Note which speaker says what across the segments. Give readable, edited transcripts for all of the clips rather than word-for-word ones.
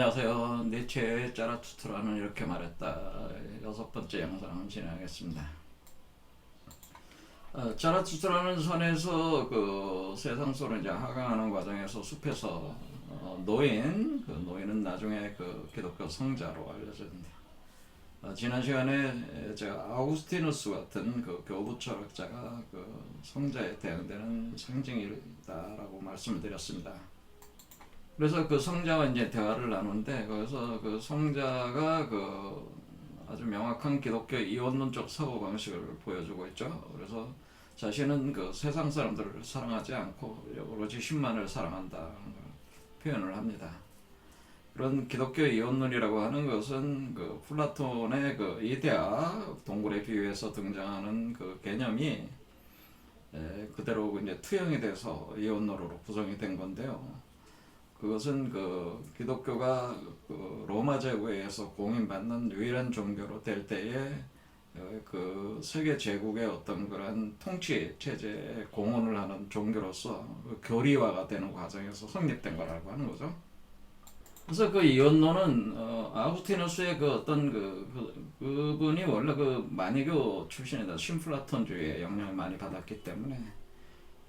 Speaker 1: 안녕하세요. 니체의 자라투트라는 이렇게 말했다. 6번째 영상 진행하겠습니다. 자라투트라는 선에서 그 세상소를 이제 하강하는 과정에서 숲에서 노인은 나중에 그 기독교 성자로 알려졌는데, 지난 시간에 제가 아우구스티누스 같은 그 교부 철학자가 그 성자에 대응되는 상징이다라고 말씀을 드렸습니다. 그래서 그 성자와 이제 대화를 나누는데, 거기서 그 성자가 그 아주 명확한 기독교 이원론적 사고 방식을 보여주고 있죠. 그래서 자신은 그 세상 사람들을 사랑하지 않고 오로지 신만을 사랑한다 표현을 합니다. 그런 기독교 이원론이라고 하는 것은 그 플라톤의 그 이데아 동굴에 비유해서 등장하는 그 개념이 그대로 이제 투영이 돼서 이원론으로 구성이 된 건데요. 그것은 그 기독교가 그 로마 제국에 의해서 공인받는 유일한 종교로 될 때에 그 세계 제국의 어떤 그런 통치 체제에 공헌을 하는 종교로서 그 교리화가 되는 과정에서 성립된 거라고 하는 거죠. 그래서 그 이원론은 아우구스티누스의 그 어떤 그분이 원래 그 마니교 출신이다. 신플라톤주의의 영향을 많이 받았기 때문에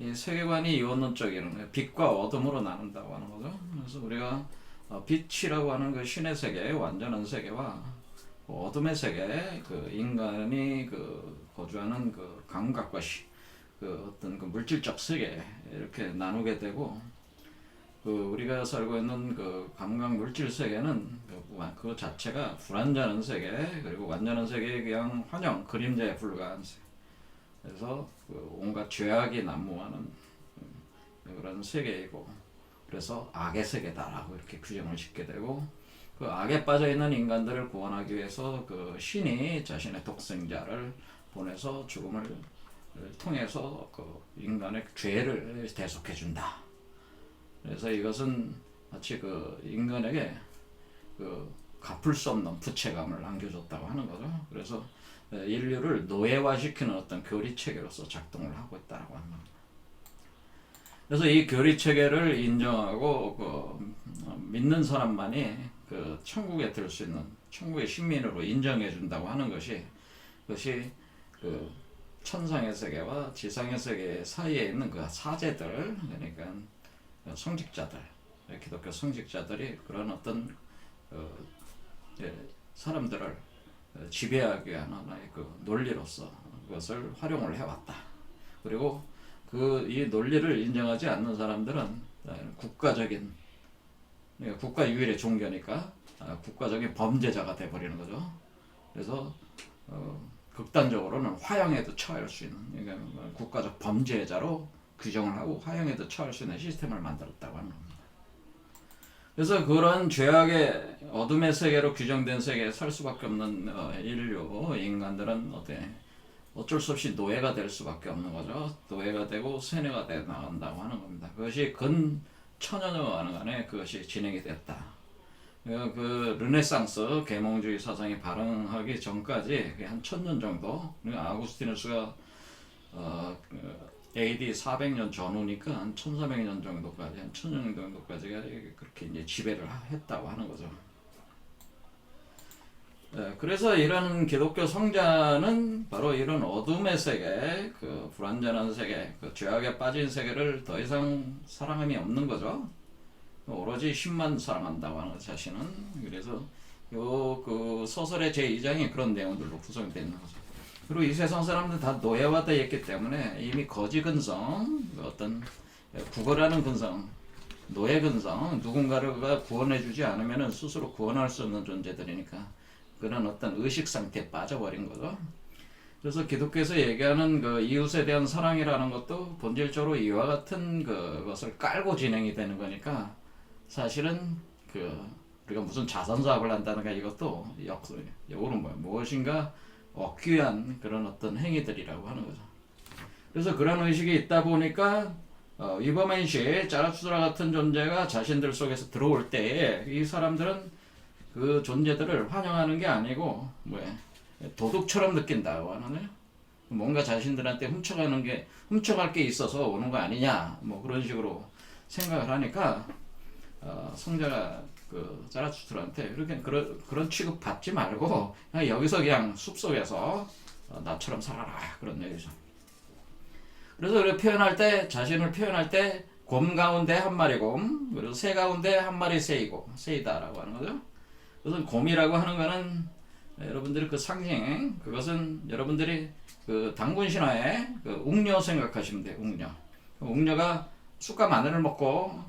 Speaker 1: 이 세계관이 이원론적이는 빛과 어둠으로 나눈다고 하는 거죠. 그래서 우리가 빛이라고 하는 그 신의 세계, 완전한 세계와 어둠의 세계, 그 인간이 그 거주하는 그 감각과 그 어떤 그 물질적 세계 이렇게 나누게 되고, 그 우리가 살고 있는 그 감각 물질 세계는 그 자체가 불완전한 세계, 그리고 완전한 세계의 그냥 환영, 그림자에 불과한 세계. 그래서 그 온갖 죄악이 난무하는 그런 세계이고, 그래서 악의 세계다라고 이렇게 규정을 짓게 되고, 그 악에 빠져 있는 인간들을 구원하기 위해서 그 신이 자신의 독생자를 보내서 죽음을 통해서 그 인간의 죄를 대속해 준다. 그래서 이것은 마치 그 인간에게 그 갚을 수 없는 부채감을 안겨줬다고 하는 거죠. 그래서 인류를 노예화시키는 어떤 교리 체계로서 작동을 하고 있다고 합니다. 그래서 이 교리 체계를 인정하고 믿는 사람만이 그 천국에 들 수 있는 천국의 신민으로 인정해 준다고 하는 그것이 그 천상의 세계와 지상의 세계 사이에 있는 그 사제들, 그러니까 성직자들, 기독교 성직자들이 그런 어떤 사람들을 지배하기 위한 하나의 그 논리로서 그것을 활용을 해왔다. 그리고 이 논리를 인정하지 않는 사람들은 국가적인, 그러니까 국가 유일의 종교니까 국가적인 범죄자가 돼버리는 거죠. 그래서 극단적으로는 화형에도 처할 수 있는, 그러니까 국가적 범죄자로 규정을 하고 화형에도 처할 수 있는 시스템을 만들었다고 하는 겁니다. 그래서 그런 죄악의 어둠의 세계로 규정된 세계에 살 수밖에 없는 인간들은 어쩔 수 없이 노예가 될 수밖에 없는 거죠. 노예가 되고 세뇌가 돼 나간다고 하는 겁니다. 그것이 근 천여년간에 그것이 진행이 됐다. 그 르네상스 계몽주의 사상이 발흥하기 전까지 한 1000년 정도, 아구스티누스가 AD 400년 전후니까 한 1400년 정도까지, 한 1000년 정도까지가 그렇게 이제 지배를 했다고 하는 거죠. 그래서 이런 기독교 성자는 바로 이런 어둠의 세계, 그 불완전한 세계, 그 죄악에 빠진 세계를 더 이상 사랑함이 없는 거죠. 오로지 신만 사랑한다고 하는 자신은. 그래서 그 소설의 제2장이 그런 내용들로 구성되어 있는 거죠. 그리고 이 세상 사람들 다 노예화되어 있기 때문에 이미 거지 근성, 어떤 구걸하는 근성, 노예 근성, 누군가를 구원해주지 않으면 스스로 구원할 수 없는 존재들이니까 그런 어떤 의식 상태에 빠져버린 거죠. 그래서 기독교에서 얘기하는 그 이웃에 대한 사랑이라는 것도 본질적으로 이와 같은 그것을 깔고 진행이 되는 거니까, 사실은 우리가 무슨 자선 사업을 한다는가, 이것도 역으로 무엇인가 억귀한 그런 어떤 행위들이라고 하는 거죠. 그래서 그런 의식이 있다 보니까 위버맨시, 자라투스트라 같은 존재가 자신들 속에서 들어올 때에 이 사람들은 그 존재들을 환영하는 게 아니고 도둑처럼 느낀다고 하는 거예요. 뭔가 자신들한테 훔쳐갈 게 있어서 오는 거 아니냐, 그런 식으로 생각을 하니까 성자가 그 자라투스트라한테 이렇게 그런 취급 받지 말고 그냥 여기서 그냥 숲속에서 나처럼 살아라 그런 얘기죠. 그래서 그렇게 표현할 때 자신을 표현할 때 곰 가운데 한 마리 곰 그리고 새 가운데 한 마리 새이다라고 하는 거죠. 그래서 곰이라고 하는 거는 여러분들이 그 상징 그것은 여러분들이 그 당군 신화의 그 웅녀 생각하시면 돼요. 웅녀가 쑥과 마늘을 먹고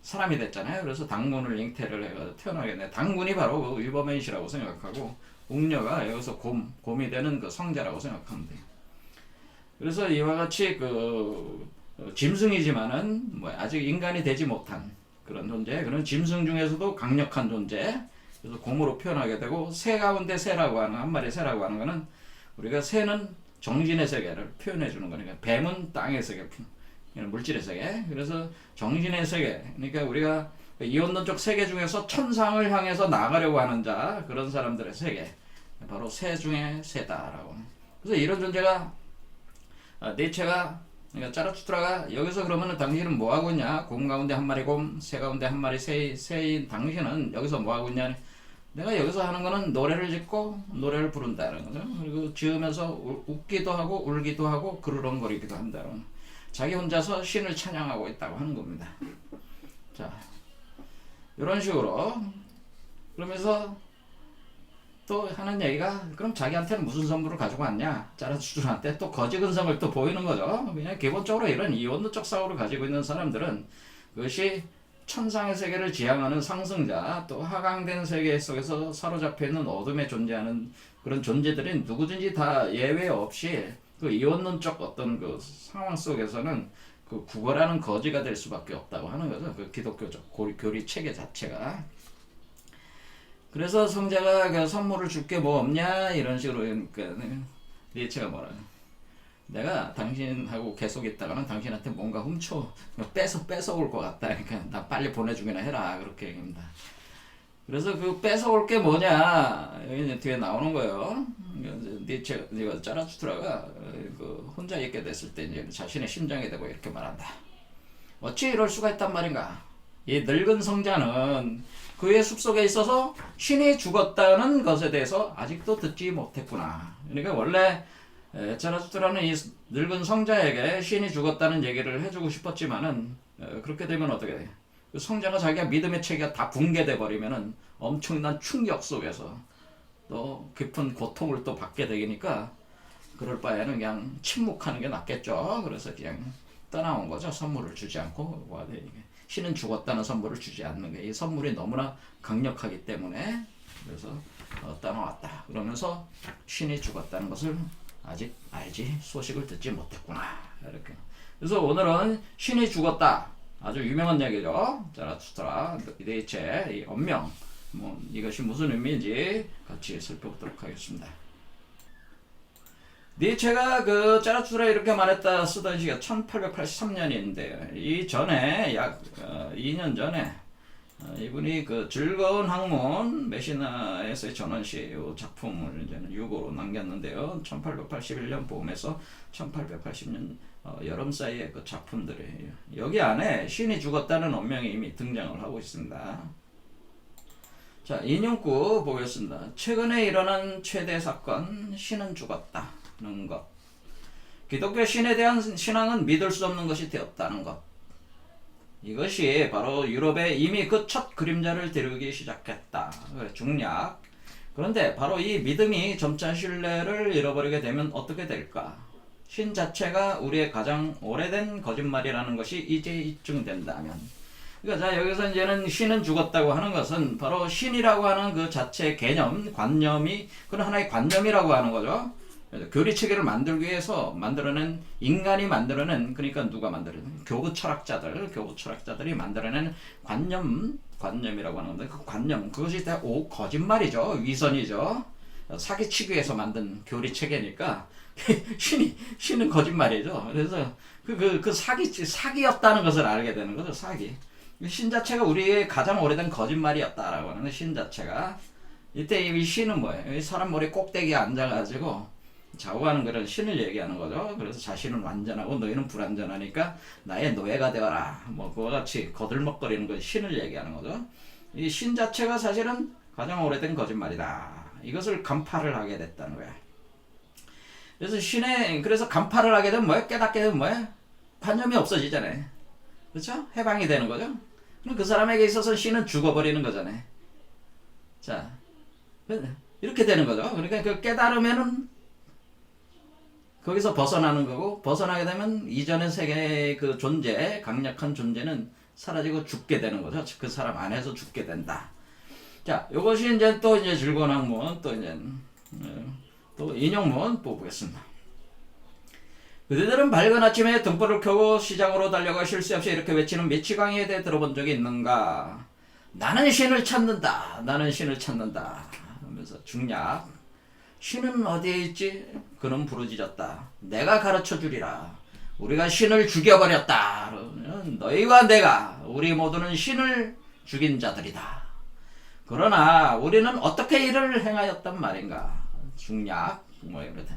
Speaker 1: 사람이 됐잖아요. 그래서 당군을 잉태를 해서 태어나게 돼. 당군이 바로 그 위버맨이라고 생각하고 웅녀가 여기서 곰이 되는 그 성자라고 생각하면 돼요. 그래서 이와 같이 그 짐승이지만은 뭐 아직 인간이 되지 못한 그런 존재, 그런 짐승 중에서도 강력한 존재. 그래서 곰으로 표현하게 되고 새 가운데 새라고 하는 한 마리 새라고 하는 거는 우리가 새는 정신의 세계를 표현해 주는 거니까 뱀은 땅의 세계, 물질의 세계. 그래서 정신의 세계. 그러니까 우리가 이원론적 세계 중에서 천상을 향해서 나가려고 하는 자 그런 사람들의 세계 바로 새 중에 새다라고. 그래서 이런 존재가 니체가 그러니까 자라투스트라가 여기서 그러면은 당신은 뭐 하고 있냐? 곰 가운데 한 마리 곰, 새 가운데 한 마리 새인 당신은 여기서 뭐 하고 있냐? 내가 여기서 하는 거는 노래를 짓고 노래를 부른다는 거죠. 그리고 지으면서 웃기도 하고 울기도 하고 그르렁거리기도 한다는 자기 혼자서 신을 찬양하고 있다고 하는 겁니다. 자, 이런 식으로 그러면서 또 하는 얘기가 그럼 자기한테는 무슨 선물을 가지고 왔냐? 자라투스트라한테 또 거지 근성을 또 보이는 거죠. 그냥 기본적으로 이런 이원론적 사고를 가지고 있는 사람들은 그것이 천상의 세계를 지향하는 상승자 또 하강된 세계 속에서 사로잡혀 있는 어둠에 존재하는 그런 존재들이 누구든지 다 예외 없이 그 이원론적 어떤 그 상황 속에서는 그 구걸하는 거지가 될 수밖에 없다고 하는 거죠. 그 기독교적 교리 체계 자체가. 그래서 성자가 그 선물을 줄게 뭐 없냐 이런 식으로 그러니까 니체가 뭐라 내가 당신하고 계속 있다가는 당신한테 뭔가 뺏어올 것 같다. 그러니까 나 빨리 보내주기나 해라 그렇게 얘기합니다. 그래서 그 뺏어올 게 뭐냐 여기 이제 뒤에 나오는 거예요. 니체가 자라투스트라가 그 혼자 있게 됐을 때 이제 자신의 심장에 대고 이렇게 말한다. 어찌 이럴 수가 있단 말인가? 이 늙은 성자는 그의 숲속에 있어서 신이 죽었다는 것에 대해서 아직도 듣지 못했구나. 그러니까 원래 자라투스트라는 이 늙은 성자에게 신이 죽었다는 얘기를 해주고 싶었지만은 그렇게 되면 어떻게 돼? 그 성자가 자기가 믿음의 체계가 다 붕괴돼 버리면은 엄청난 충격 속에서 또 깊은 고통을 또 받게 되니까 그럴 바에는 그냥 침묵하는 게 낫겠죠. 그래서 그냥 떠나온 거죠. 선물을 주지 않고 신은 죽었다는 선물을 주지 않는 게 이 선물이 너무나 강력하기 때문에 그래서 떠나왔다. 그러면서 신이 죽었다는 것을 아직 알지 소식을 듣지 못했구나 이렇게. 그래서 오늘은 신이 죽었다 아주 유명한 얘기죠. 자라투스트라 니체의 이 언명 뭐 이것이 무슨 의미인지 같이 살펴보도록 하겠습니다. 니체가 그 자라투스트라 이렇게 말했다 쓰던 시기가 1883년인데요. 이 전에 약 2년 전에 이분이 그 즐거운 학문 메시나에서의 전원시 이 작품을 이제는 유고로 남겼는데요. 1881년 봄에서 1880년 여름 사이에 그 작품들이 여기 안에 신이 죽었다는 언명이 이미 등장을 하고 있습니다. 자, 인용구 보겠습니다. 최근에 일어난 최대 사건 신은 죽었다는 것. 기독교 신에 대한 신앙은 믿을 수 없는 것이 되었다는 것. 이것이 바로 유럽에 이미 그 첫 그림자를 데려오기 시작했다. 중략. 그런데 바로 이 믿음이 점차 신뢰를 잃어버리게 되면 어떻게 될까? 신 자체가 우리의 가장 오래된 거짓말이라는 것이 이제 입증된다면. 그러니까 자 여기서 이제는 신은 죽었다고 하는 것은 바로 신이라고 하는 그 자체의 개념, 관념이 그런 하나의 관념이라고 하는 거죠. 교리 체계를 만들기 위해서 만들어낸 인간이 만들어낸 그러니까 누가 만들어낸 교부 철학자들이 만들어낸 관념이라고 하는 건데 그 관념 그것이 다 거짓말이죠. 위선이죠. 사기치기 위해서 만든 교리 체계니까 신은 거짓말이죠. 그래서 그 사기였다는 것을 알게 되는 거죠. 사기. 신 자체가 우리의 가장 오래된 거짓말이었다라고 하는 신 자체가 이때 이 신은 뭐예요? 사람 머리 꼭대기에 앉아가지고 좌우하는 그런 신을 얘기하는 거죠. 그래서 자신은 완전하고 너희는 불완전하니까 나의 노예가 되어라. 뭐 그와 같이 거들먹거리는 건 신을 얘기하는 거죠. 이 신 자체가 사실은 가장 오래된 거짓말이다. 이것을 간파를 하게 됐다는 거야. 그래서 그래서 간파를 하게 되면 뭐야? 깨닫게 되면 뭐야? 관념이 없어지잖아요. 그렇죠? 해방이 되는 거죠. 그럼 그 사람에게 있어서 신은 죽어버리는 거잖아요. 자, 이렇게 되는 거죠. 그러니까 그 깨달으면은 거기서 벗어나는 거고, 벗어나게 되면 이전의 세계의 그 존재, 강력한 존재는 사라지고 죽게 되는 거죠. 그 사람 안에서 죽게 된다. 자, 요것이 이제 또 이제 즐거운 학문, 또 이제 또 인용문 뽑겠습니다. 그대들은 밝은 아침에 등불을 켜고 시장으로 달려가 쉴 새 없이 이렇게 외치는 미치광이에 대해 들어본 적이 있는가? 나는 신을 찾는다. 나는 신을 찾는다. 하면서 중략. 신은 어디에 있지? 그는 부르짖었다. 내가 가르쳐 주리라. 우리가 신을 죽여버렸다. 너희와 내가 우리 모두는 신을 죽인 자들이다. 그러나 우리는 어떻게 이를 행하였단 말인가? 중략 뭐 이렇다.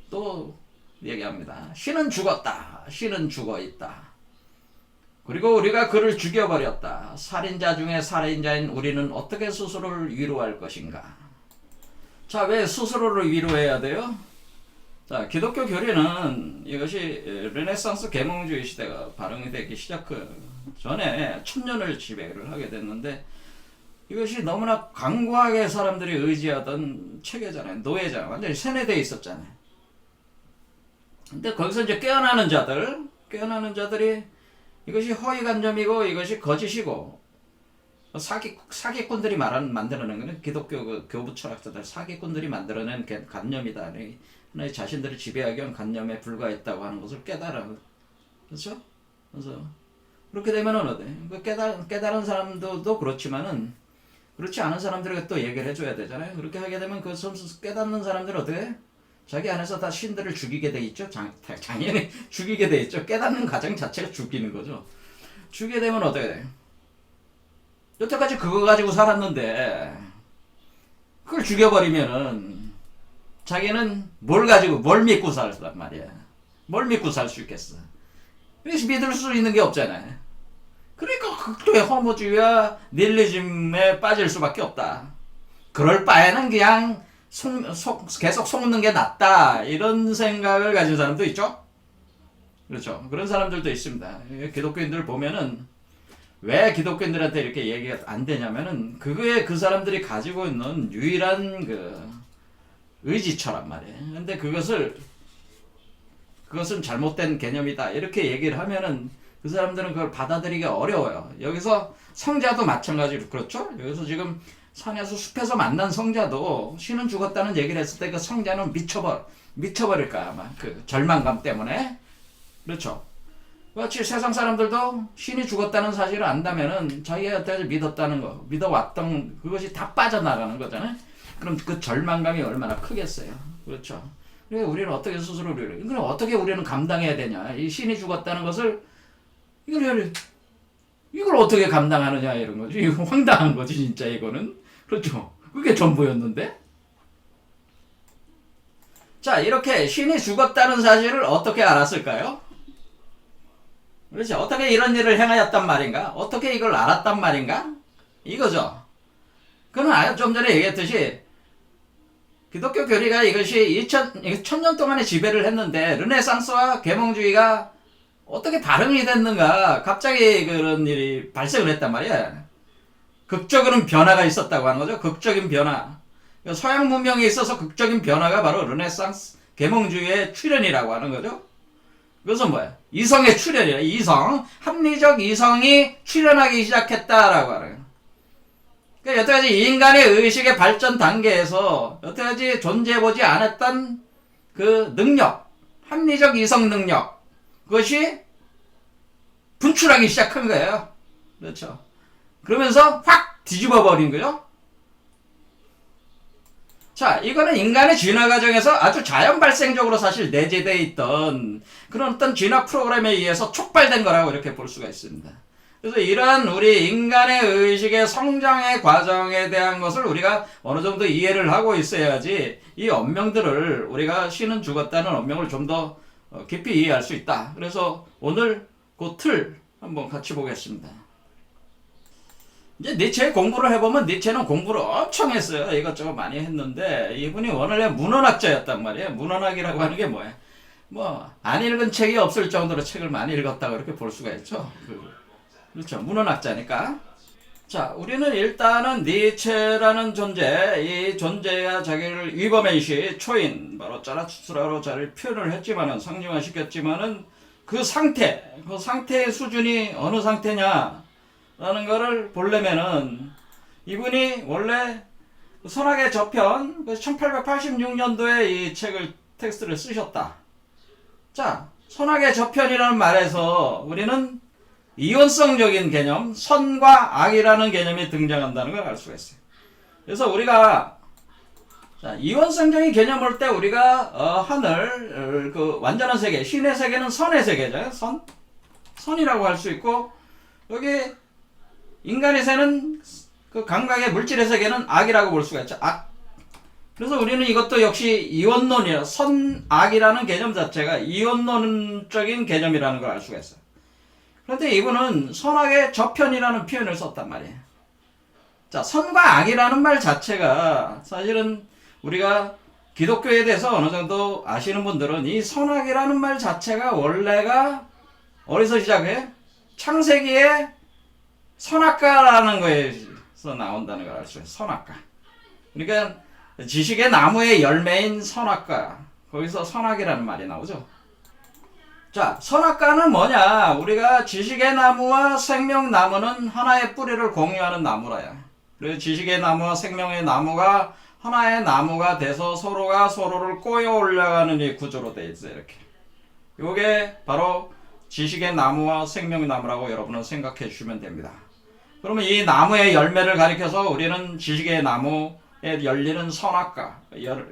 Speaker 1: 또 얘기합니다. 신은 죽었다. 신은 죽어 있다. 그리고 우리가 그를 죽여버렸다. 살인자 중에 살인자인 우리는 어떻게 스스로를 위로할 것인가? 자, 왜 스스로를 위로해야 돼요? 자, 기독교 교리는 이것이 르네상스 계몽주의 시대가 발흥이 되기 시작 전에 1000년을 지배를 하게 됐는데 이것이 너무나 강고하게 사람들이 의지하던 체계잖아요. 노예잖아요. 완전히 세뇌되어 있었잖아요. 근데 거기서 이제 깨어나는 자들이 이것이 허위간점이고 이것이 거짓이고 사기꾼들이 만들어낸 거는 기독교 그 교부 철학자들 사기꾼들이 만들어낸 간념이다. 하나의 자신들을 지배하기 위한 간념에 불과했다고 하는 것을 깨달아. 그렇죠? 그래서 그렇게 되면은 어때? 깨달은 사람들도 그렇지만은 그렇지 않은 사람들에게 또 얘기를 해줘야 되잖아요. 그렇게 하게 되면 그 깨닫는 사람들은 어떻게? 자기 안에서 다 신들을 죽이게 돼 있죠. 당연히 죽이게 돼 있죠. 깨닫는 과정 자체가 죽이는 거죠. 죽이게 되면 어떻게 돼? 여태까지 그거 가지고 살았는데 그걸 죽여버리면은 자기는 뭘 믿고 살단 말이야. 뭘 믿고 살 수 있겠어. 그래서 믿을 수 있는 게 없잖아요. 그러니까 극도의 허무주의와 닐리즘에 빠질 수밖에 없다. 그럴 바에는 그냥 계속 속는 게 낫다. 이런 생각을 가진 사람도 있죠. 그렇죠. 그런 사람들도 있습니다. 기독교인들 보면은 왜 기독교인들한테 이렇게 얘기가 안 되냐면은 그거에 그 사람들이 가지고 있는 유일한 그 의지처란 말이에요. 근데 그것은 잘못된 개념이다. 이렇게 얘기를 하면은 그 사람들은 그걸 받아들이기 어려워요. 여기서 성자도 마찬가지로 그렇죠. 여기서 지금 산에서 숲에서 만난 성자도 신은 죽었다는 얘기를 했을 때 그 성자는 미쳐버릴 거야 아마 그 절망감 때문에. 그렇죠. 그렇지. 세상 사람들도 신이 죽었다는 사실을 안다면은 자기가 여태까지 믿었다는 거, 믿어왔던 그것이 다 빠져나가는 거잖아요. 그럼 그 절망감이 얼마나 크겠어요. 그렇죠. 그래 우리는 어떻게 스스로를 그럼 어떻게 우리는 감당해야 되냐? 이 신이 죽었다는 것을 이걸 어떻게 감당하느냐 이런 거지. 이거 황당한 거지 진짜 이거는. 그렇죠. 그게 전부였는데. 자, 이렇게 신이 죽었다는 사실을 어떻게 알았을까요? 그렇지. 어떻게 이런 일을 행하였단 말인가? 어떻게 이걸 알았단 말인가? 이거죠. 그는 좀 전에 얘기했듯이 기독교 교리가 이것이 1000년 동안의 지배를 했는데 르네상스와 계몽주의가 어떻게 발흥이 됐는가? 갑자기 그런 일이 발생을 했단 말이야. 극적인 변화가 있었다고 하는 거죠. 극적인 변화. 서양 문명에 있어서 극적인 변화가 바로 르네상스 계몽주의의 출현이라고 하는 거죠. 그것은 뭐야? 이성의 출현이야. 이성. 합리적 이성이 출현하기 시작했다라고 하는 거야. 그러니까 여태까지 인간의 의식의 발전 단계에서 여태까지 존재해보지 않았던 그 능력, 합리적 이성 능력, 그것이 분출하기 시작한 거예요. 그렇죠. 그러면서 확 뒤집어 버린 거죠. 자, 이거는 인간의 진화 과정에서 아주 자연 발생적으로 사실 내재되어 있던 그런 어떤 진화 프로그램에 의해서 촉발된 거라고 이렇게 볼 수가 있습니다. 그래서 이러한 우리 인간의 의식의 성장의 과정에 대한 것을 우리가 어느 정도 이해를 하고 있어야지 이 언명들을 우리가 신은 죽었다는 언명을 좀 더 깊이 이해할 수 있다. 그래서 오늘 그 틀 한번 같이 보겠습니다. 이제 니체 공부를 해보면 니체는 공부를 엄청 했어요. 이것저것 많이 했는데 이분이 원래 문헌학자였단 말이에요. 문헌학이라고 하는 게 뭐예요? 뭐 안 읽은 책이 없을 정도로 책을 많이 읽었다고 이렇게 볼 수가 있죠. 그렇죠. 문헌학자니까. 자, 우리는 일단은 니체라는 존재, 이 존재가 자기를 위버맨시 초인, 바로 짜라투스라로 자기를 표현을 했지만은, 상징화시켰지만은, 그 상태의 수준이 어느 상태냐, 라는 거를 보려면은, 이분이 원래 선악의 저편, 1886년도에 이 책을, 텍스트를 쓰셨다. 자, 선악의 저편이라는 말에서 우리는 이원성적인 개념, 선과 악이라는 개념이 등장한다는 걸 알 수가 있어요. 그래서 우리가 이원성적인 개념 볼 때 우리가 하늘, 그 완전한 세계, 신의 세계는 선의 세계죠. 선이라고 할 수 있고, 여기 인간의 세는 그 감각의 물질의 세계는 악이라고 볼 수가 있죠. 악. 그래서 우리는 이것도 역시 이원론이라 선악이라는 개념 자체가 이원론적인 개념이라는 걸 알 수가 있어요. 그런데 이분은 선악의 저편이라는 표현을 썼단 말이에요. 자, 선과 악이라는 말 자체가 사실은 우리가 기독교에 대해서 어느 정도 아시는 분들은 이 선악이라는 말 자체가 원래가 어디서 시작해? 창세기에 선악과라는 거에서 나온다는 걸 알 수 있어요. 선악과. 그러니까 지식의 나무의 열매인 선악과. 거기서 선악이라는 말이 나오죠. 자, 선악과는 뭐냐? 우리가 지식의 나무와 생명나무는 하나의 뿌리를 공유하는 나무라요. 그래서 지식의 나무와 생명의 나무가 하나의 나무가 돼서 서로가 서로를 꼬여 올라가는 이 구조로 되어 있어요. 이렇게. 요게 바로 지식의 나무와 생명의 나무라고 여러분은 생각해 주시면 됩니다. 그러면 이 나무의 열매를 가리켜서 우리는 지식의 나무에 열리는 선악과,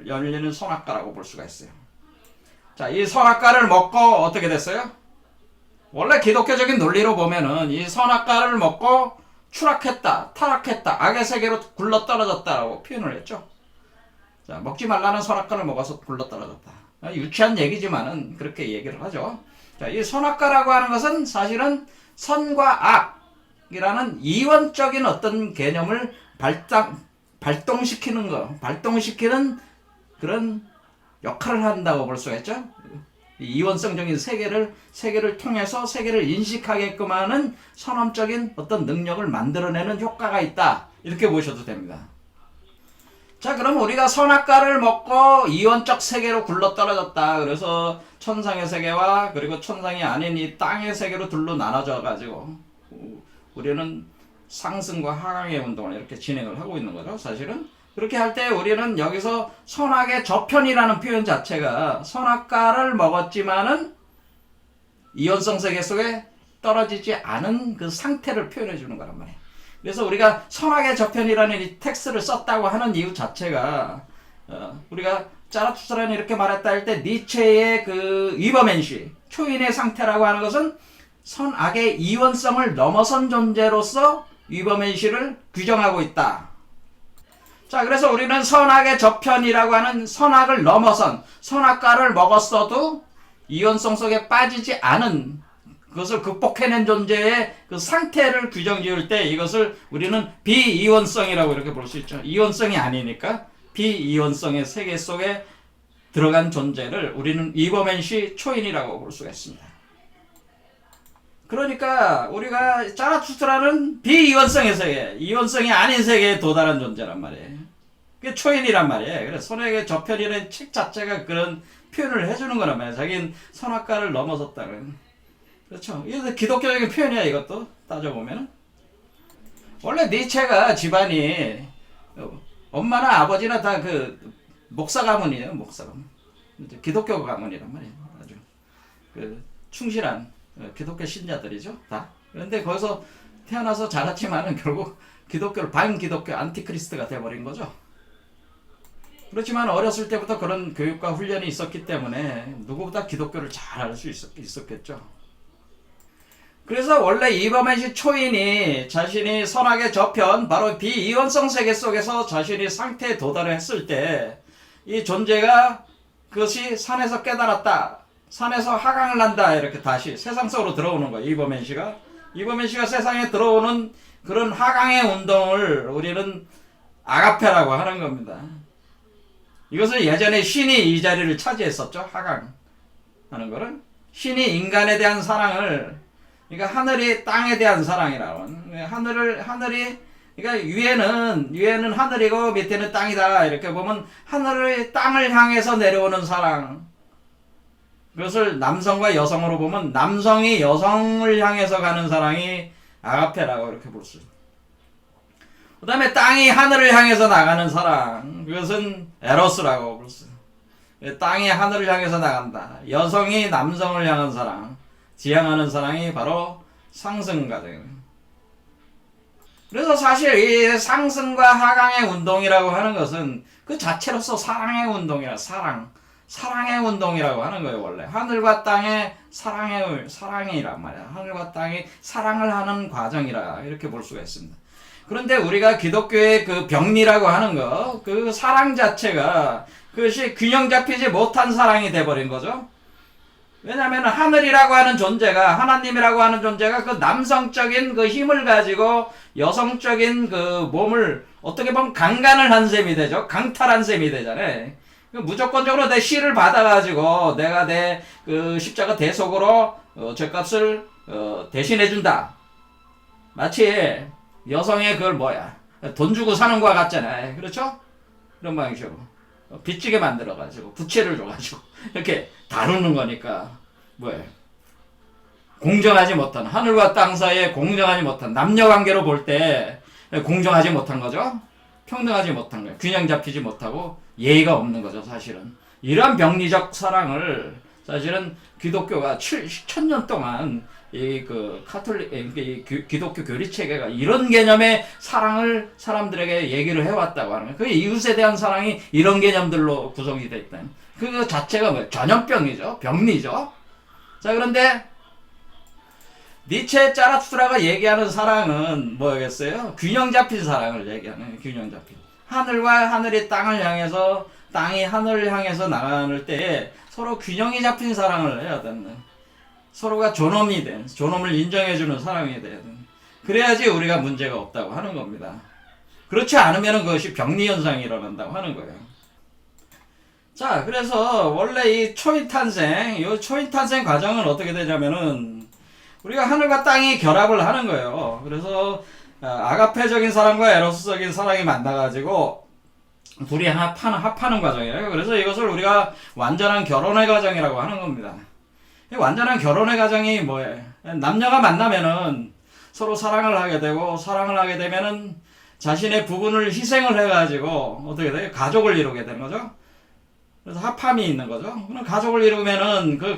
Speaker 1: 열리는 선악과라고 볼 수가 있어요. 자, 이 선악과를 먹고 어떻게 됐어요? 원래 기독교적인 논리로 보면은 이 선악과를 먹고 추락했다, 타락했다, 악의 세계로 굴러떨어졌다라고 표현을 했죠. 자, 먹지 말라는 선악과를 먹어서 굴러떨어졌다. 유치한 얘기지만은 그렇게 얘기를 하죠. 자, 이 선악과라고 하는 것은 사실은 선과 악이라는 이원적인 어떤 개념을 발동시키는 그런 역할을 한다고 볼 수가 있죠. 이원성적인 세계를 통해서 세계를 인식하게끔 하는 선언적인 어떤 능력을 만들어내는 효과가 있다. 이렇게 보셔도 됩니다. 자, 그럼 우리가 선악과를 먹고 이원적 세계로 굴러떨어졌다. 그래서 천상의 세계와 그리고 천상이 아닌 이 땅의 세계로 둘로 나눠져 가지고 우리는 상승과 하강의 운동을 이렇게 진행을 하고 있는 거죠. 사실은. 그렇게 할 때 우리는 여기서 선악의 저편이라는 표현 자체가 선악과를 먹었지만은 이원성 세계 속에 떨어지지 않은 그 상태를 표현해 주는 거란 말이에요. 그래서 우리가 선악의 저편이라는 이 텍스트를 썼다고 하는 이유 자체가 우리가 짜라투스라는 이렇게 말했다 할 때 니체의 그 위버맨시, 초인의 상태라고 하는 것은 선악의 이원성을 넘어선 존재로서 위버맨시를 규정하고 있다. 자, 그래서 우리는 선악의 저편이라고 하는 선악을 넘어선 선악과를 먹었어도 이원성 속에 빠지지 않은 그것을 극복해낸 존재의 그 상태를 규정 지을 때 이것을 우리는 비이원성이라고 이렇게 볼 수 있죠. 이원성이 아니니까 비이원성의 세계 속에 들어간 존재를 우리는 위버맨시 초인이라고 볼 수가 있습니다. 그러니까 우리가 짜라투스라는 비이원성의 세계, 이원성이 아닌 세계에 도달한 존재란 말이에요. 그게 초인이란 말이에요. 그래서 선악의 저편이라는 책 자체가 그런 표현을 해주는 거란 말이에요. 자기는 선악과를 넘어섰다는. 그렇죠. 이것도 기독교적인 표현이야, 이것도 따져보면은. 원래 니체가 집안이 엄마나 아버지나 다 그 목사 가문이에요, 목사 가문. 기독교 가문이란 말이에요. 아주 그 충실한 기독교 신자들이죠, 다. 그런데 거기서 태어나서 자랐지만은 결국 기독교를 반기독교 안티크리스트가 돼버린 거죠. 그렇지만 어렸을 때부터 그런 교육과 훈련이 있었기 때문에 누구보다 기독교를 잘 알 수 있었겠죠. 그래서 원래 이버맨시 초인이 자신이 선악의 저편, 바로 비이원성 세계 속에서 자신이 상태에 도달을 했을 때 이 존재가 그것이 산에서 깨달았다, 산에서 하강을 한다, 이렇게 다시 세상 속으로 들어오는 거예요. 이버맨시가 세상에 들어오는 그런 하강의 운동을 우리는 아가페라고 하는 겁니다. 이것을 예전에 신이 이 자리를 차지했었죠. 하강 하는 거를. 신이 인간에 대한 사랑을, 그러니까 하늘이 땅에 대한 사랑이라고. 하늘이 그러니까 위에는 하늘이고 밑에는 땅이다. 이렇게 보면 하늘의 땅을 향해서 내려오는 사랑. 그것을 남성과 여성으로 보면 남성이 여성을 향해서 가는 사랑이 아가페라고 이렇게 볼 수 있습니다. 그 다음에 땅이 하늘을 향해서 나가는 사랑, 그것은 에로스라고 볼 수 있습니다. 땅이 하늘을 향해서 나간다. 여성이 남성을 향한 사랑, 지향하는 사랑이 바로 상승과정입니다. 그래서 사실 이 상승과 하강의 운동이라고 하는 것은 그 자체로서 사랑의 운동이라, 사랑의 운동이라고 하는 거예요. 원래 하늘과 땅의 사랑이란 말이야. 하늘과 땅이 사랑을 하는 과정이라 이렇게 볼 수가 있습니다. 그런데 우리가 기독교의 그 병리라고 하는 거, 그 사랑 자체가 그것이 균형 잡히지 못한 사랑이 돼버린 거죠. 왜냐하면 하늘이라고 하는 존재가, 하나님이라고 하는 존재가 그 남성적인 그 힘을 가지고 여성적인 그 몸을 어떻게 보면 강간을 한 셈이 되죠. 강탈한 셈이 되잖아요. 무조건적으로 내 씨를 받아가지고 내가 내 그 십자가 대속으로 죄값을 대신해준다. 마치 여성의 그걸 돈 주고 사는 거와 같잖아요. 그렇죠? 그런 방식으로 빚지게 만들어가지고 부채를 줘가지고 이렇게 다루는 거니까 공정하지 못한, 하늘과 땅 사이에 공정하지 못한, 남녀관계로 볼 때 공정하지 못한 거죠. 평등하지 못한 거예요. 균형 잡히지 못하고 예의가 없는 거죠. 사실은 이러한 병리적 사랑을 사실은 기독교가 1000년 동안 기독교 교리 체계가 이런 개념의 사랑을 사람들에게 얘기를 해왔다고 하는 거예요. 그 이웃에 대한 사랑이 이런 개념들로 구성이 되어 있다. 그 자체가 전염병이죠. 병리죠. 자, 그런데 니체 짜라투라가 얘기하는 사랑은 뭐겠어요? 균형 잡힌 사랑을 얘기하는, 균형 잡힌. 하늘이 땅을 향해서, 땅이 하늘을 향해서 나가는 때에 서로 균형이 잡힌 사랑을 해야 된다. 서로가 존엄을 인정해주는 사랑이 돼야 된다. 그래야지 우리가 문제가 없다고 하는 겁니다. 그렇지 않으면 그것이 병리현상이 일어난다고 하는 거예요. 자, 그래서 원래 이 초인탄생 과정은 어떻게 되냐면은 우리가 하늘과 땅이 결합을 하는 거예요. 그래서 아가페적인 사랑과 에로스적인 사랑이 만나가지고 둘이 합하는 과정이에요. 그래서 이것을 우리가 완전한 결혼의 과정이라고 하는 겁니다. 완전한 결혼의 과정이 뭐예요? 남녀가 만나면은 서로 사랑을 하게 되고, 사랑을 하게 되면은 자신의 부분을 희생을 해가지고 어떻게 돼요? 가족을 이루게 되는 거죠. 그래서 합함이 있는 거죠. 그럼 가족을 이루면은 그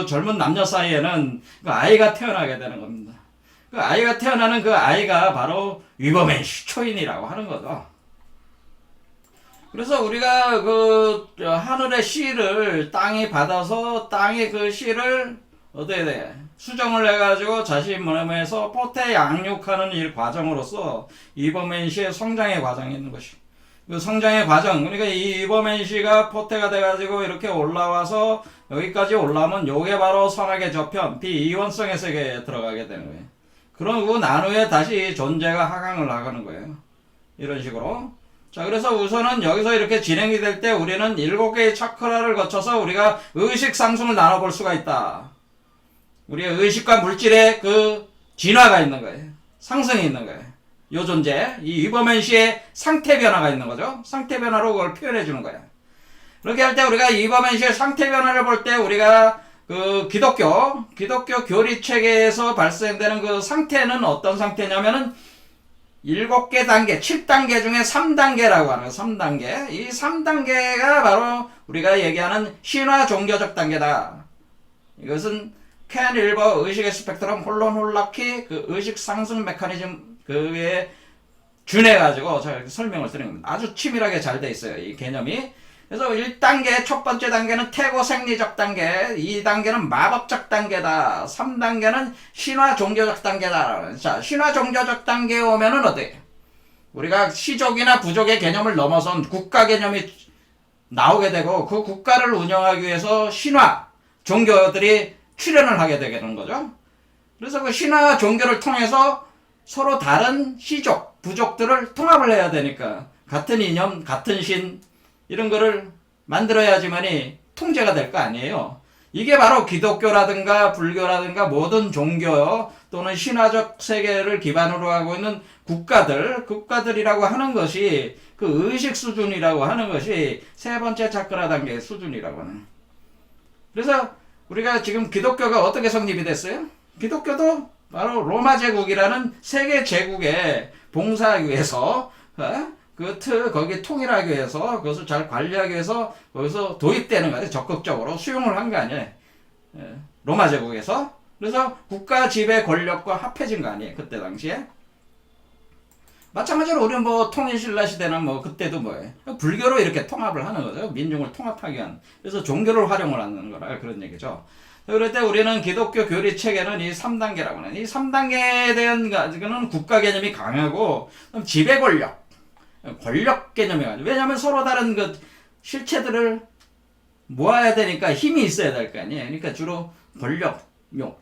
Speaker 1: 젊은 남녀 사이에는 그 아이가 태어나게 되는 겁니다. 그 아이가 태어나는 그 아이가 바로 위버맨 초인이라고 하는 거죠. 그래서 우리가 하늘의 씨를 땅이 받아서 땅이 그 씨를 어떻게 돼? 수정을 해가지고 자신 몸에서 포태 양육하는 일 과정으로서 위버맨 씨의 성장의 과정이 있는 것이. 그 성장의 과정, 그러니까 이 위버맨 씨가 포태가 돼가지고 이렇게 올라와서 여기까지 올라오면 요게 바로 선악의 저편, 비이원성의 세계에 들어가게 되는 거예요. 그러고 난 후에 다시 존재가 하강을 나가는 거예요. 이런 식으로. 자, 그래서 우선은 여기서 이렇게 진행이 될 때 우리는 7개의 차크라를 거쳐서 우리가 의식 상승을 나눠볼 수가 있다. 우리의 의식과 물질의 그 진화가 있는 거예요. 상승이 있는 거예요. 요 존재, 이 위버맨 씨의 상태 변화가 있는 거죠. 상태 변화로 그걸 표현해 주는 거예요. 그렇게 할 때 우리가 위버맨 씨의 상태 변화를 볼 때 우리가 그 기독교 교리 체계에서 발생되는 그 상태는 어떤 상태냐면은 7개 단계, 7단계 중에 3단계라고 하는 거예요. 3단계. 이 3단계가 바로 우리가 얘기하는 신화 종교적 단계다. 이것은 캔 일버 의식의 스펙트럼 혼론 홀라키 그 의식 상승 메커니즘 그에 준해가지고 제가 이렇게 설명을 드리는 겁니다. 아주 치밀하게 잘 돼 있어요. 이 개념이. 그래서 1단계, 첫 번째 단계는 태고 생리적 단계, 2단계는 마법적 단계다, 3단계는 신화 종교적 단계다. 자, 신화 종교적 단계에 오면은 어때? 우리가 시족이나 부족의 개념을 넘어선 국가 개념이 나오게 되고, 그 국가를 운영하기 위해서 신화 종교들이 출현을 하게 되는 거죠. 그래서 그 신화 종교를 통해서 서로 다른 시족, 부족들을 통합을 해야 되니까 같은 이념, 같은 신 이런 거를 만들어야지만이 통제가 될 거 아니에요. 이게 바로 기독교라든가 불교라든가 모든 종교 또는 신화적 세계를 기반으로 하고 있는 국가들이라고 하는 것이 그 의식 수준이라고 하는 것이 세 번째 차크라 단계의 수준이라고 하는. 그래서 우리가 지금 기독교가 어떻게 성립이 됐어요? 기독교도 바로 로마 제국이라는 세계 제국에 봉사하기 위해서 거기 통일하기 위해서 그것을 잘 관리하기 위해서 거기서 도입되는 거예요. 적극적으로 수용을 한 거 아니에요. 로마 제국에서. 그래서 국가 지배 권력과 합해진 거 아니에요. 그때 당시에. 마찬가지로 우리는 뭐 통일신라 시대나 뭐 그때도 뭐예요. 불교로 이렇게 통합을 하는 거죠. 민중을 통합하기 위한. 그래서 종교를 활용을 하는 거라 그런 얘기죠. 그럴 때 우리는 기독교 교리 체계는 이 3단계라고 하는 이 3단계에 대한 가지고는 국가 개념이 강하고 지배 권력 개념이 가지고 왜냐하면 서로 다른 그 실체들을 모아야 되니까 힘이 있어야 될 거 아니에요. 그러니까 주로 권력,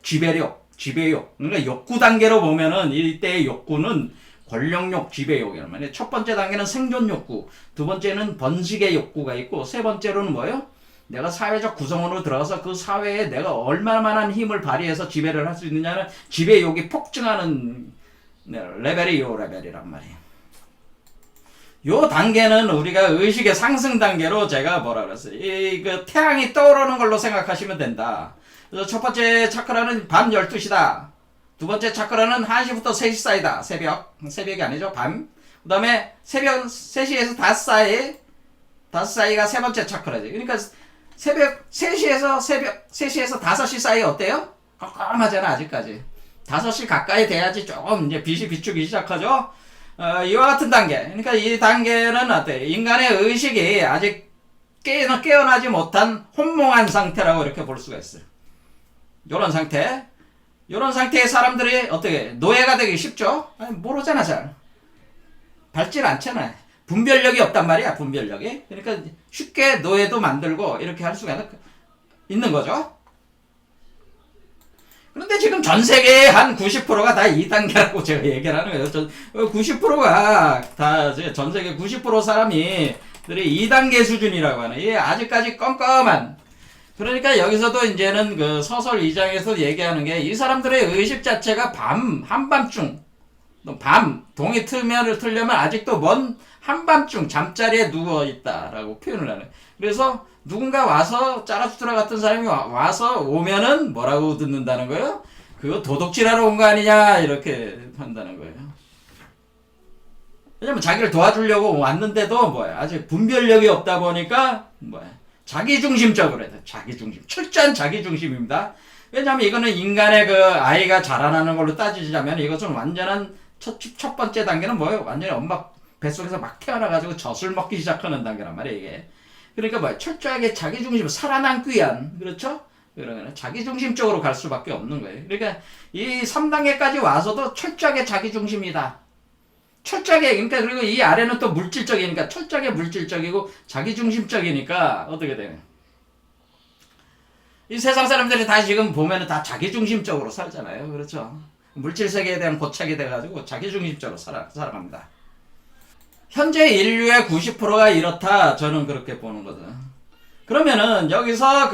Speaker 1: 지배욕. 그러니까 욕구 단계로 보면은 이때의 욕구는 권력욕, 지배욕이란 말이에요. 첫 번째 단계는 생존 욕구, 두 번째는 번식의 욕구가 있고, 세 번째로는 뭐예요? 내가 사회적 구성원으로 들어가서 그 사회에 내가 얼마만한 힘을 발휘해서 지배를 할 수 있느냐는 지배욕이 폭증하는 레벨이 요 레벨이란 말이에요. 요 단계는 우리가 의식의 상승 단계로 제가 뭐라 그랬어요? 그 태양이 떠오르는 걸로 생각하시면 된다. 그래서 첫 번째 차크라는 밤 12시다. 두 번째 차크라는 1시부터 3시 사이다. 새벽이 아니죠. 밤. 그 다음에 새벽 3시에서 5 사이가 세 번째 차크라지. 그러니까 새벽 3시에서 5시 사이 어때요? 깜깜하잖아, 아직까지. 5시 가까이 돼야지 조금 이제 빛이 비추기 시작하죠. 이와 같은 단계. 그러니까 이 단계는 어때요? 인간의 의식이 아직 깨어나지 못한 혼몽한 상태라고 이렇게 볼 수가 있어요. 요런 상태의 사람들이 어떻게 노예가 되기 쉽죠? 아니, 모르잖아, 잘. 밟질 않잖아. 분별력이 없단 말이야, 분별력이. 그러니까 쉽게 노예도 만들고 이렇게 할 수가 있는 거죠. 그런데 지금 전 세계의 한 90%가 다 2단계라고 제가 얘기를 하는 거예요. 90%가 다 전 세계 90% 사람이 2단계 수준이라고 하는, 이게 아직까지 껌껌한. 그러니까 여기서도 이제는 그 서설 2장에서 얘기하는 게 이 사람들의 의식 자체가 한밤중, 동이 틀려면 아직도 먼 한밤중 잠자리에 누워있다라고 표현을 하네. 그래서 누군가 와서 짜라투트라 같은 사람이 와서 오면은 뭐라고 듣는다는 거예요? 그거 도둑질하러 온 거 아니냐 이렇게 한다는 거예요. 왜냐면 자기를 도와주려고 왔는데도 뭐야 아직 분별력이 없다 보니까 뭐야 자기중심적으로 해야 돼. 철저한 자기중심입니다. 왜냐면 이거는 인간의 그 아이가 자라나는 걸로 따지자면 이것은 완전한 첫 번째 단계는 뭐예요? 완전히 엄마 뱃속에서 막 태어나가지고 젖을 먹기 시작하는 단계란 말이에요, 이게. 그러니까 뭐야? 철저하게 자기중심, 살아남기 위한, 그렇죠? 그러면 자기중심적으로 갈 수밖에 없는 거예요. 그러니까 이 3단계까지 와서도 철저하게 자기중심이다. 철저하게, 그러니까 그리고 이 아래는 또 물질적이니까 철저하게 물질적이고 자기중심적이니까 어떻게 돼요? 이 세상 사람들이 다 지금 보면은 다 자기중심적으로 살잖아요. 그렇죠? 물질 세계에 대한 고착이 돼가지고 자기중심적으로 살아갑니다. 현재 인류의 90%가 이렇다. 저는 그렇게 보는 거죠. 그러면은 여기서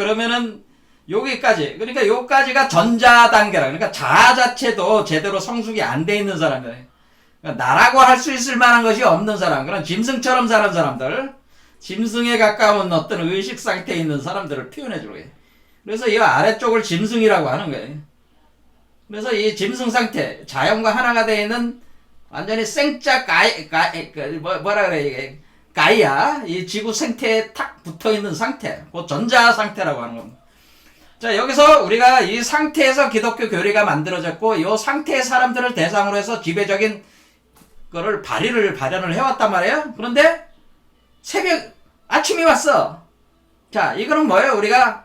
Speaker 1: 여기까지, 그러니까 요까지가 전자 단계라. 그러니까 자아 자체도 제대로 성숙이 안 돼 있는 사람들. 그러니까 나라고 할 수 있을 만한 것이 없는 사람. 그런 짐승처럼 사는 사람들. 짐승에 가까운 어떤 의식 상태에 있는 사람들을 표현해 주는 거예요. 그래서 이 아래쪽을 짐승이라고 하는 거예요. 그래서 이 짐승 상태, 자연과 하나가 되어 있는 완전히 생짜 뭐라 그래 이게 가이아 이 지구 생태에 탁 붙어 있는 상태, 그 전자 상태라고 하는 겁니다. 자, 여기서 우리가 이 상태에서 기독교 교리가 만들어졌고 이 상태의 사람들을 대상으로 해서 지배적인 거를 발현을 해왔단 말이에요. 그런데 아침이 왔어. 자, 이거는 뭐예요? 우리가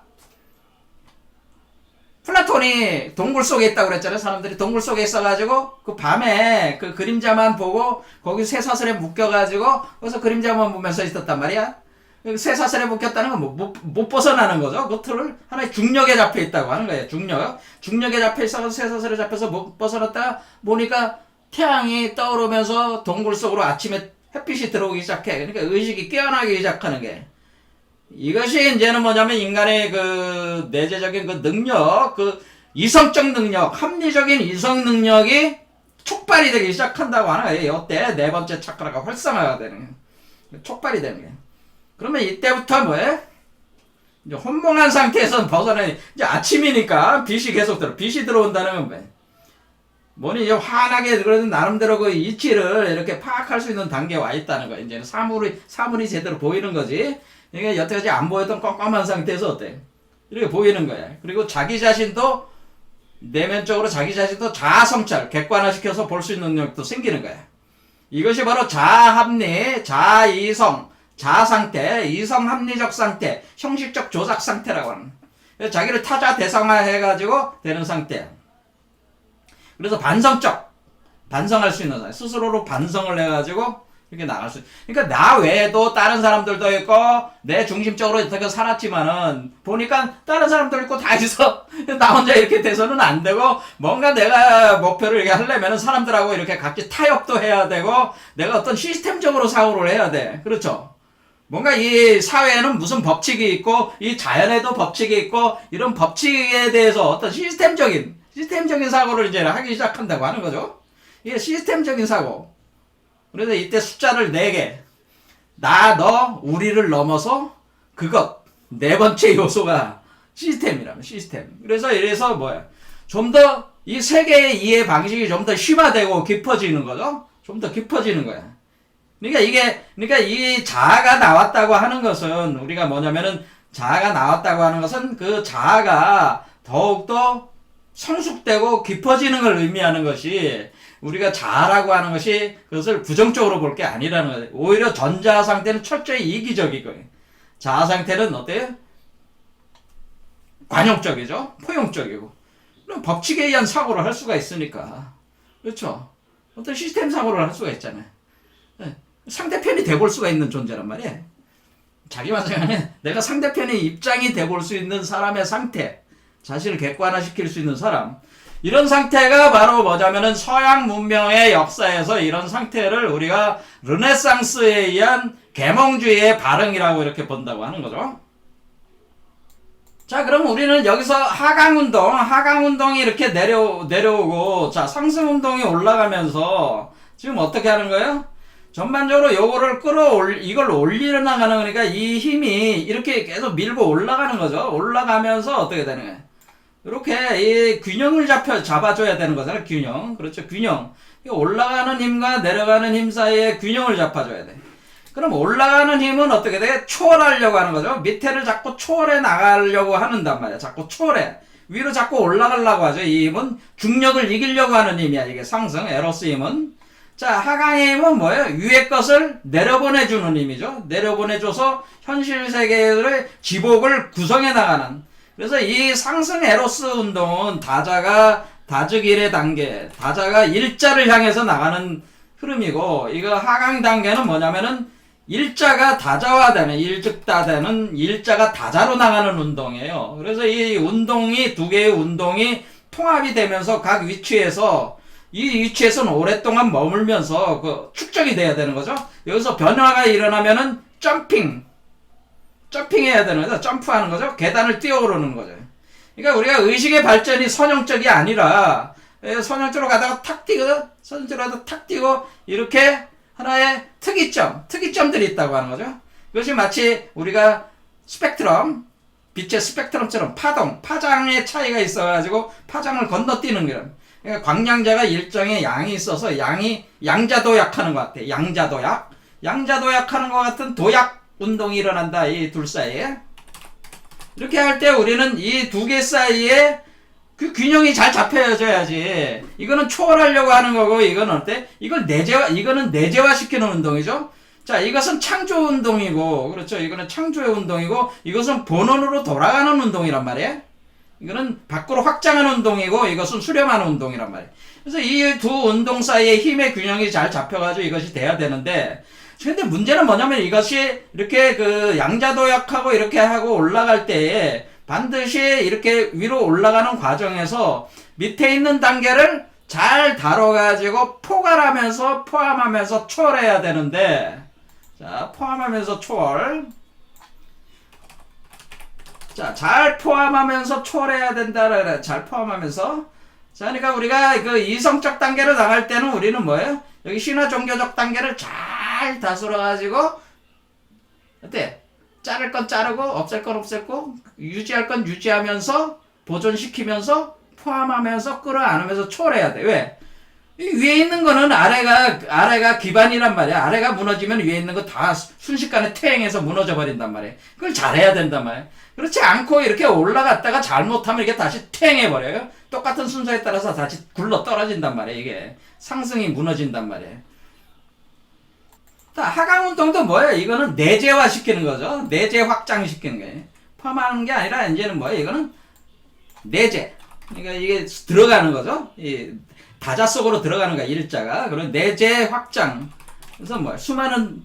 Speaker 1: 플라톤이 동굴 속에 있다고 그랬잖아요. 사람들이 동굴 속에 있어가지고 그 밤에 그 그림자만 보고 거기 쇠사슬에 묶여가지고 거기서 그림자만 보면서 있었단 말이야. 쇠사슬에 묶였다는 건 못 벗어나는 거죠. 그 틀을 하나의 중력에 잡혀 있다고 하는 거예요. 중력에 잡혀 있어서 쇠사슬에 잡혀서 못 벗어났다가 보니까 태양이 떠오르면서 동굴 속으로 아침에 햇빛이 들어오기 시작해. 그러니까 의식이 깨어나기 시작하는 게, 이것이 이제는 뭐냐면 인간의 그 내재적인 그 능력, 그 이성적 능력, 합리적인 이성 능력이 촉발이 되기 시작한다고 하는 거예요. 이때 네 번째 차크라가 활성화가 되는 거예요. 촉발이 되는 거예요. 그러면 이때부터 뭐예요? 이제 혼몽한 상태에서 벗어나니, 이제 아침이니까 빛이 계속 빛이 들어온다는 건 뭐예요? 뭐니, 이제 환하게, 그래도 나름대로 그 이치를 이렇게 파악할 수 있는 단계에 와 있다는 거예요. 이제는 사물이 제대로 보이는 거지. 이게 여태까지 안 보였던 깜깜한 상태에서 어때? 이렇게 보이는 거야. 그리고 자기 자신도, 내면적으로 자기 자신도 자아성찰, 객관화시켜서 볼 수 있는 능력도 생기는 거야. 이것이 바로 자아합리, 자아이성, 자아상태, 이성합리적 상태, 형식적 조작 상태라고 하는 거야. 자기를 타자 대상화해가지고 되는 상태야. 그래서 반성할 수 있는 사람, 스스로로 반성을 해가지고 이렇게 나갈 수. 그러니까 나 외에도 다른 사람들도 있고 내 중심적으로 이렇게 살았지만은 보니까 다른 사람도 있고 다 있어. 나 혼자 이렇게 돼서는 안 되고, 뭔가 내가 목표를 이렇게 하려면은 사람들하고 이렇게 같이 타협도 해야 되고, 내가 어떤 시스템적으로 사고를 해야 돼. 그렇죠? 뭔가 이 사회에는 무슨 법칙이 있고, 이 자연에도 법칙이 있고, 이런 법칙에 대해서 어떤 시스템적인 사고를 이제 하기 시작한다고 하는 거죠. 이게 시스템적인 사고. 그래서 이때 숫자를 4개. 나, 너, 우리를 넘어서 그것. 네 번째 요소가 시스템이라면 시스템. 이래서 뭐야? 좀 더 이 세계의 이해 방식이 좀 더 심화되고 깊어지는 거죠. 좀 더 깊어지는 거야. 그러니까 이 자아가 나왔다고 하는 것은, 우리가 뭐냐면은, 자아가 나왔다고 하는 것은 그 자아가 더욱더 성숙되고 깊어지는 걸 의미하는 것이, 우리가 자아라고 하는 것이 그것을 부정적으로 볼 게 아니라는 거예요. 오히려 전자 상태는 철저히 이기적이고, 자아 상태는 어때요? 관용적이죠. 포용적이고. 그럼 법칙에 의한 사고를 할 수가 있으니까. 그렇죠? 어떤 시스템 사고를 할 수가 있잖아요. 상대편이 돼볼 수가 있는 존재란 말이에요. 자기만 생각하면 내가 상대편의 입장이 돼볼 수 있는 사람의 상태, 자신을 객관화시킬 수 있는 사람, 이런 상태가 바로 뭐냐면은 서양 문명의 역사에서 이런 상태를 우리가 르네상스에 의한 계몽주의의 발흥이라고 이렇게 본다고 하는 거죠. 자, 그럼 우리는 여기서 하강운동이 이렇게 내려오고, 자, 상승운동이 올라가면서 지금 어떻게 하는 거예요? 전반적으로 요거를 이걸 올리려 나가는 거니까 이 힘이 이렇게 계속 밀고 올라가는 거죠. 올라가면서 어떻게 되는 거예요? 이렇게 이 균형을 잡아줘야 되는 거잖아요. 균형. 그렇죠. 균형. 올라가는 힘과 내려가는 힘 사이에 균형을 잡아줘야 돼. 그럼 올라가는 힘은 어떻게 돼? 초월하려고 하는 거죠. 밑에를 자꾸 초월해 나가려고 하는단 말이야. 자꾸 초월해. 위로 자꾸 올라가려고 하죠. 이 힘은 중력을 이기려고 하는 힘이야. 이게 상승, 에로스 힘은. 자, 하강의 힘은 뭐예요? 위의 것을 내려보내주는 힘이죠. 내려보내줘서 현실 세계의 지복을 구성해 나가는. 그래서 이 상승 에로스 운동은 다자가 다즉일의 단계, 다자가 일자를 향해서 나가는 흐름이고, 이거 하강 단계는 뭐냐면은 일자가 다자화되는, 일즉다되는 일자가 다자로 나가는 운동이에요. 그래서 이 운동이, 두 개의 운동이 통합이 되면서 각 위치에서, 이 위치에서는 오랫동안 머물면서 그 축적이 돼야 되는 거죠. 여기서 변화가 일어나면은 점핑해야 되는 거죠. 점프하는 거죠. 계단을 뛰어오르는 거죠. 그러니까 우리가 의식의 발전이 선형적이 아니라, 선형적으로 가다가 탁 뛰거든. 선형적으로 가다가 탁 뛰고, 이렇게 하나의 특이점들이 있다고 하는 거죠. 이것이 마치 우리가 빛의 스펙트럼처럼 파장의 차이가 있어가지고 파장을 건너뛰는 거예요. 그러니까 광량자가 일정의 양이 있어서 양자도약하는 것 같아. 양자도약하는 것 같은 도약 운동이 일어난다. 이 둘 사이에. 이렇게 할 때 우리는 이 두 개 사이에 그 균형이 잘 잡혀져야지. 이거는 초월하려고 하는 거고, 이건 어때? 이거는 내재화시키는 운동이죠. 자, 이것은 창조 운동이고, 그렇죠? 이거는 창조의 운동이고, 이것은 본원으로 돌아가는 운동이란 말이에요. 이거는 밖으로 확장하는 운동이고, 이것은 수렴하는 운동이란 말이에요. 그래서 이 두 운동 사이에 힘의 균형이 잘 잡혀가지고 이것이 돼야 되는데, 근데 문제는 뭐냐면 이것이 이렇게 그 양자도약하고 이렇게 하고 올라갈 때에 반드시 이렇게 위로 올라가는 과정에서 밑에 있는 단계를 잘 다뤄가지고 포함하면서 초월해야 되는데, 자, 포함하면서 초월. 자, 잘 포함하면서 초월해야 된다. 그래. 잘 포함하면서. 자, 그러니까 우리가 그 이성적 단계로 나갈 때는 우리는 뭐예요? 여기 신화 종교적 단계를 잘 다스려가지고, 어때? 자를 건 자르고, 없앨 건 없앴고, 유지할 건 유지하면서, 보존시키면서, 포함하면서, 끌어안으면서 초월해야 돼. 왜? 이 위에 있는 거는 아래가 기반이란 말이야. 아래가 무너지면 위에 있는 거 다 순식간에 퇴행해서 무너져 버린단 말이야. 그걸 잘해야 된단 말이야. 그렇지 않고 이렇게 올라갔다가 잘못하면 이게 다시 퇴행해 버려요. 똑같은 순서에 따라서 다시 굴러 떨어진단 말이야. 이게 상승이 무너진단 말이야. 하강 운동도 뭐예요? 이거는 내재화 시키는 거죠. 내재 확장시키는 거예요. 포함하는 게 아니라 이제는 뭐예요? 이거는 내재. 그러니까 이게 들어가는 거죠. 이 다자 속으로 들어가는 거야, 일자가. 그런 내재 확장. 그래서 뭐 수많은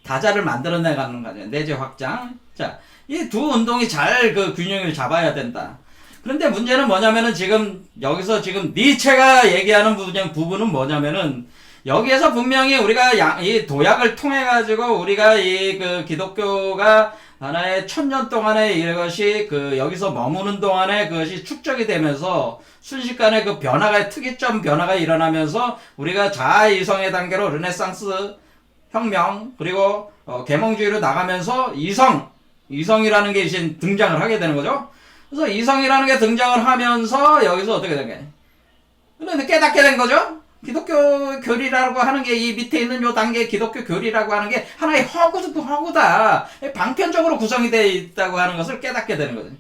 Speaker 1: 다자를 만들어내 가는 거죠. 내재 확장. 자, 이 두 운동이 잘 그 균형을 잡아야 된다. 그런데 문제는 뭐냐면은 지금 여기서 지금 니체가 얘기하는 부분은 뭐냐면은 여기에서 분명히 우리가 이 도약을 통해 가지고 우리가 이 그 기독교가 하나의 1000년 동안에 이것이 그 여기서 머무는 동안에 그것이 축적이 되면서 순식간에 그 변화가 특이점 변화가 일어나면서 우리가 자아이성의 단계로 르네상스 혁명 그리고 계몽주의로 나가면서 이성이라는 게 이제 등장을 하게 되는 거죠. 그래서 이성이라는 게 등장을 하면서 여기서 어떻게 된 거예요? 그런데 깨닫게 된 거죠. 기독교 교리라고 하는 게 이 밑에 있는 요 단계 기독교 교리라고 하는 게 하나의 허구다. 방편적으로 구성이 되어 있다고 하는 것을 깨닫게 되는 거죠.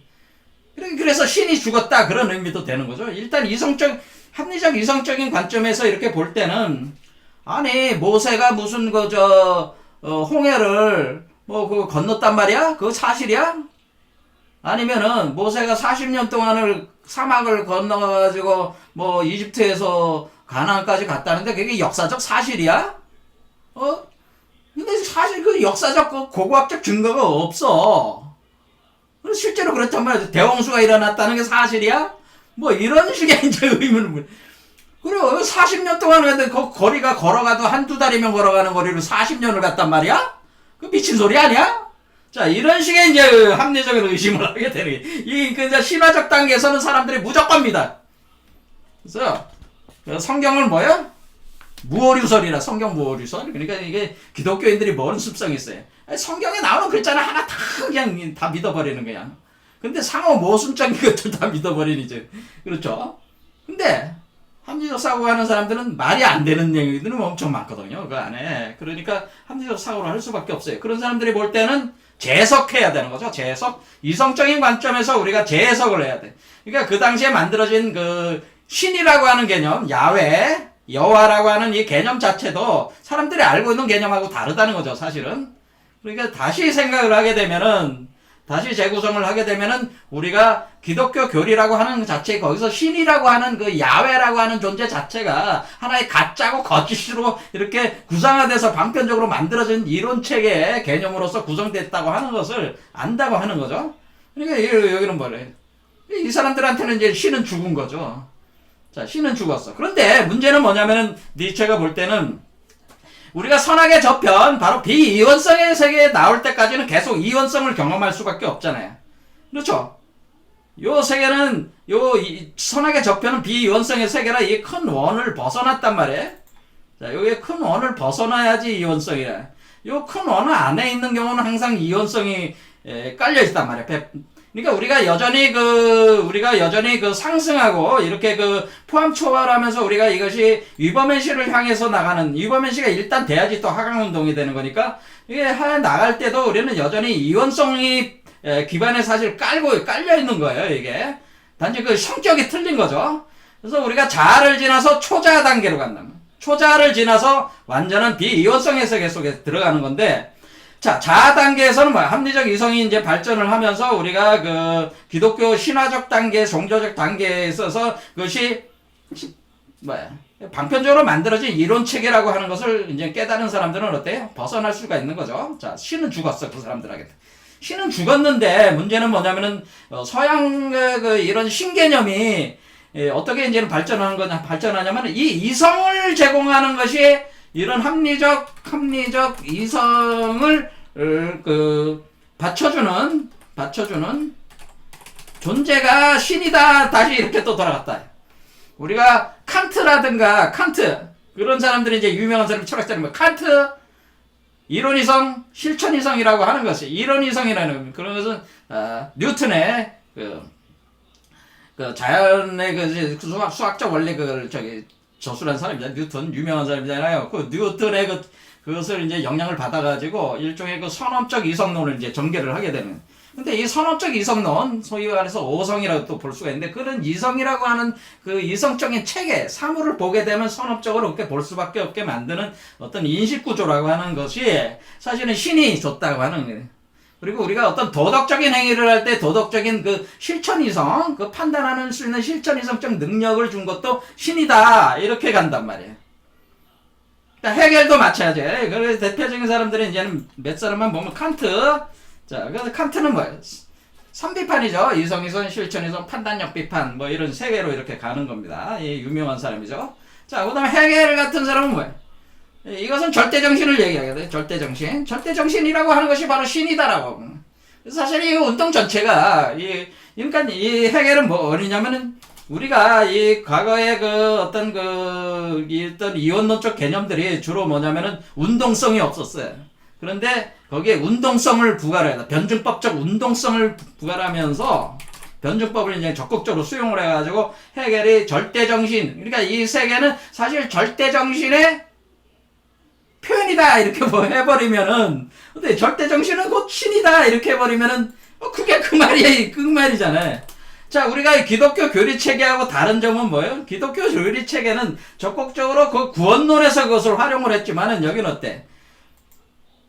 Speaker 1: 그래서 신이 죽었다 그런 의미도 되는 거죠. 일단 합리적 이성적인 관점에서 이렇게 볼 때는 아니 모세가 무슨 홍해를 그거 건넜단 말이야? 그거 사실이야? 아니면은 모세가 40년 동안을 사막을 건너가지고 이집트에서 가나안까지 갔다는데 그게 역사적 사실이야? 근데 사실 그 역사적 고고학적 증거가 없어. 실제로 그렇단 말이야. 대홍수가 일어났다는 게 사실이야? 이런 식의 이제 의문을. 그리고 40년 동안 근데 그 거리가 걸어가도 한두 달이면 걸어가는 거리를 40년을 갔단 말이야? 그 미친 소리 아니야? 자, 이런 식의 이제 합리적인 의심을 하게 되는 게, 신화적 단계에서는 사람들이 무조건입니다. 그래서, 성경을 뭐야? 무오류설이라, 성경 무오류설. 그러니까 이게 기독교인들이 뭔 습성이 있어요? 성경에 나오는 글자는 하나 다 그냥 다 믿어버리는 거야. 근데 상호 모순적인 것들 다 믿어버리니지. 그렇죠? 근데, 합리적 사고하는 사람들은 말이 안 되는 얘기들은 엄청 많거든요. 그 안에. 그러니까 합리적 사고를 할 수밖에 없어요. 그런 사람들이 볼 때는 재해석해야 되는 거죠. 재해석. 이성적인 관점에서 우리가 재해석을 해야 돼. 그러니까 그 당시에 만들어진 그 신이라고 하는 개념, 야훼, 여호와라고 하는 이 개념 자체도 사람들이 알고 있는 개념하고 다르다는 거죠, 사실은. 그러니까 다시 생각을 하게 되면은, 다시 재구성을 하게 되면은 우리가 기독교 교리라고 하는 자체 거기서 신이라고 하는 그 야훼라고 하는 존재 자체가 하나의 가짜고 거짓으로 이렇게 구상화돼서 방편적으로 만들어진 이론체계의 개념으로서 구성됐다고 하는 것을 안다고 하는 거죠. 그러니까 여기는 뭐래? 이 사람들한테는 이제 신은 죽은 거죠. 자, 신은 죽었어. 그런데 문제는 뭐냐면은 니체가 볼 때는 우리가 선악의 저편, 바로 비이원성의 세계에 나올 때까지는 계속 이원성을 경험할 수밖에 없잖아요. 그렇죠? 요 세계는, 선악의 저편은 비이원성의 세계라 이 큰 원을 벗어났단 말이에요. 자, 요게 큰 원을 벗어나야지 이원성이라. 요 큰 원 안에 있는 경우는 항상 이원성이 깔려있단 말이에요. 그러니까 우리가 여전히 상승하고 이렇게 포함 초월하면서 우리가 이것이 위버맨시를 향해서 나가는, 위버맨시가 일단 돼야지 또 하강 운동이 되는 거니까 이게 나갈 때도 우리는 여전히 이원성이 기반에 사실 깔려 있는 거예요. 이게 단지 그 성격이 틀린 거죠. 그래서 우리가 자아를 지나서 초자아 단계로 간다. 초자아를 지나서 완전한 비이원성의 세계 속에 들어가는 건데, 자, 자아 단계에서는 합리적 이성이 이제 발전을 하면서 우리가 기독교 신화적 단계, 종교적 단계에 있어서 그것이 방편적으로 만들어진 이론 체계라고 하는 것을 이제 깨달은 사람들은 어때요? 벗어날 수가 있는 거죠. 자, 신은 죽었어, 그 사람들에게. 신은 죽었는데 문제는 뭐냐면은 서양 이런 신개념이 어떻게 이제는 발전하냐면 이 이성을 제공하는 것이 이런 합리적 이성을 받쳐주는 존재가 신이다. 다시 이렇게 또 돌아갔다. 우리가 칸트 그런 사람들이 이제 유명한 사람 철학자는 칸트 이론이성, 실천이성이라고 하는 것이 이론이성이라는 그런 것은 뉴턴의 그 자연의 그 수학적 원리 저술한 사람이잖아요. 뉴턴 유명한 사람이잖아요. 그 뉴턴의 그것을 이제 영향을 받아가지고 일종의 그 선험적 이성론을 이제 전개를 하게 되는. 근데 이 선험적 이성론, 소위 말해서 오성이라고 또 볼 수가 있는데, 그런 이성이라고 하는 그 이성적인 체계, 사물을 보게 되면 선업적으로 그렇게 볼 수밖에 없게 만드는 어떤 인식구조라고 하는 것이 사실은 신이 줬다고 하는 거예요. 그리고 우리가 어떤 도덕적인 행위를 할 때 도덕적인 그 실천이성, 그 판단하는 수 있는 실천이성적 능력을 준 것도 신이다. 이렇게 간단 말이에요. 해겔도 마찬가지예요. 그래서 대표적인 사람들은 이제는 몇 사람만 보면 칸트. 자, 그래서 칸트는 뭐예요? 3비판이죠. 이성이성, 실천이성, 판단력 비판, 뭐 이런 세 개로 이렇게 가는 겁니다. 이 유명한 사람이죠. 자, 그 다음에 해겔 같은 사람은 뭐예요? 이것은 절대정신을 얘기하게 돼요. 절대정신. 절대정신이라고 하는 것이 바로 신이다라고. 사실 이 운동 전체가, 그러니까 이 해겔은 뭐냐면은, 우리가 이 과거의 어떤 이원론적 개념들이 주로 뭐냐면은 운동성이 없었어요. 그런데 거기에 운동성을 부과를 해요. 변증법적 운동성을 부과를 하면서 변증법을 이제 적극적으로 수용을 해가지고 해겔이 절대정신, 그러니까 이 세계는 사실 절대정신의 표현이다 이렇게 해버리면은, 근데 절대정신은 곧 신이다 이렇게 해버리면은 그게 그 말이잖아요. 자, 우리가 기독교 교리체계하고 다른 점은 뭐예요? 기독교 교리체계는 적극적으로 그 구원론에서 그것을 활용을 했지만은 여기는 어때?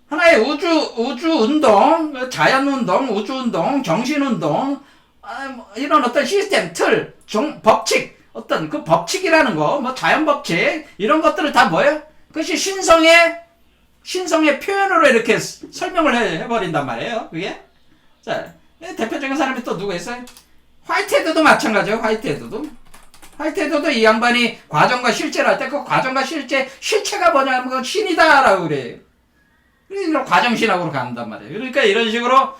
Speaker 1: 하나의 우주운동, 자연운동, 우주운동, 정신운동, 이런 어떤 시스템, 틀, 법칙, 어떤 그 법칙이라는 거, 뭐 자연법칙, 이런 것들을 다 뭐예요? 그것이 신성의 표현으로 이렇게 설명을 해버린단 말이에요, 그게. 자, 대표적인 사람이 또 누가 있어요? 화이트헤드도 마찬가지예요, 화이트헤드도 이 양반이 과정과 실제를 할 때 그 과정과 실체가 뭐냐면 그건 신이다라고 그래요. 그래서 과정신학으로 간단 말이에요. 그러니까 이런 식으로